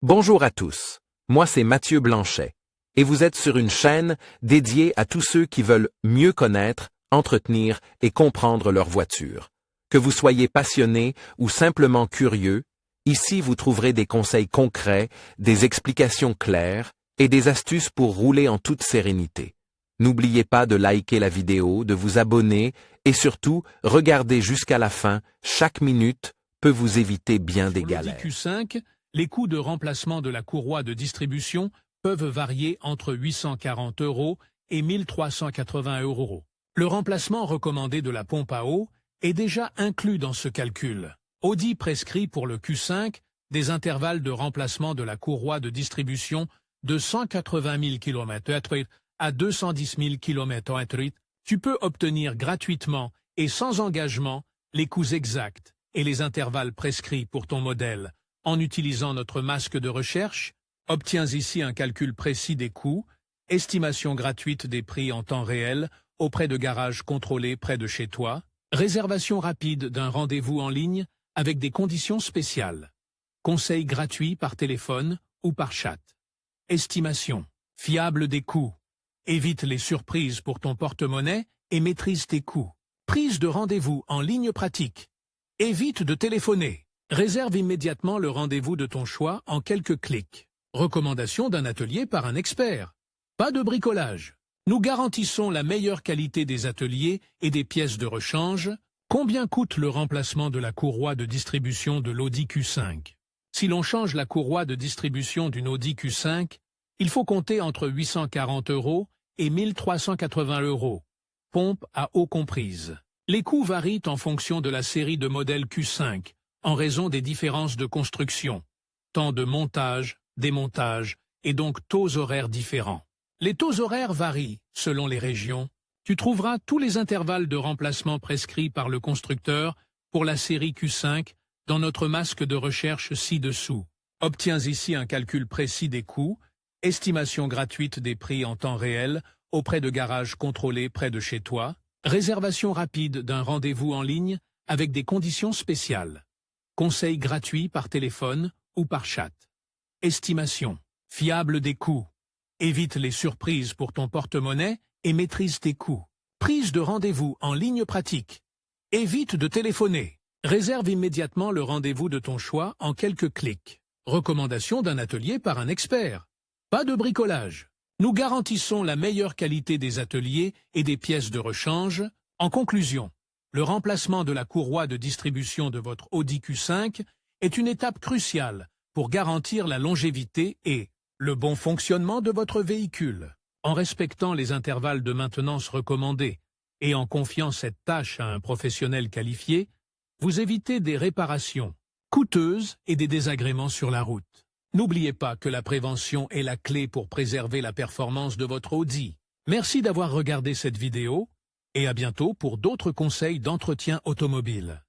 Bonjour à tous, moi c'est Mathieu Blanchet, et vous êtes sur une chaîne dédiée à tous ceux qui veulent mieux connaître, entretenir et comprendre leur voiture. Que vous soyez passionné ou simplement curieux, ici vous trouverez des conseils concrets, des explications claires et des astuces pour rouler en toute sérénité. N'oubliez pas de liker la vidéo, de vous abonner et surtout, regardez jusqu'à la fin, chaque minute peut vous éviter bien des galères. Pour l'Audi Q5, les coûts de remplacement de la courroie de distribution peuvent varier entre 840 € et 1380 €. Le remplacement recommandé de la pompe à eau est déjà inclus dans ce calcul. Audi prescrit pour le Q5 des intervalles de remplacement de la courroie de distribution de 180 000 km/h à 210 000 km/h. Tu peux obtenir gratuitement et sans engagement les coûts exacts et les intervalles prescrits pour ton modèle. En utilisant notre masque de recherche, obtiens ici un calcul précis des coûts, estimation gratuite des prix en temps réel auprès de garages contrôlés près de chez toi, réservation rapide d'un rendez-vous en ligne avec des conditions spéciales, conseils gratuits par téléphone ou par chat, estimation fiable des coûts, évite les surprises pour ton porte-monnaie et maîtrise tes coûts, prise de rendez-vous en ligne pratique, évite de téléphoner. Réserve immédiatement le rendez-vous de ton choix en quelques clics. Recommandation d'un atelier par un expert. Pas de bricolage. Nous garantissons la meilleure qualité des ateliers et des pièces de rechange. Combien coûte le remplacement de la courroie de distribution de l'Audi Q5? Si l'on change la courroie de distribution d'une Audi Q5, il faut compter entre 840 € et 1380 €, pompe à eau comprise. Les coûts varient en fonction de la série de modèles Q5, en raison des différences de construction, temps de montage, démontage et donc taux horaires différents. Les taux horaires varient selon les régions. Tu trouveras tous les intervalles de remplacement prescrits par le constructeur pour la série Q5 dans notre masque de recherche ci-dessous. Obtiens ici un calcul précis des coûts, estimation gratuite des prix en temps réel auprès de garages contrôlés près de chez toi, réservation rapide d'un rendez-vous en ligne avec des conditions spéciales. Conseils gratuits par téléphone ou par chat. Estimation fiable des coûts. Évite les surprises pour ton porte-monnaie et maîtrise tes coûts. Prise de rendez-vous en ligne pratique. Évite de téléphoner. Réserve immédiatement le rendez-vous de ton choix en quelques clics. Recommandation d'un atelier par un expert. Pas de bricolage. Nous garantissons la meilleure qualité des ateliers et des pièces de rechange. En conclusion, le remplacement de la courroie de distribution de votre Audi Q5 est une étape cruciale pour garantir la longévité et le bon fonctionnement de votre véhicule. En respectant les intervalles de maintenance recommandés et en confiant cette tâche à un professionnel qualifié, vous évitez des réparations coûteuses et des désagréments sur la route. N'oubliez pas que la prévention est la clé pour préserver la performance de votre Audi. Merci d'avoir regardé cette vidéo. Et à bientôt pour d'autres conseils d'entretien automobile.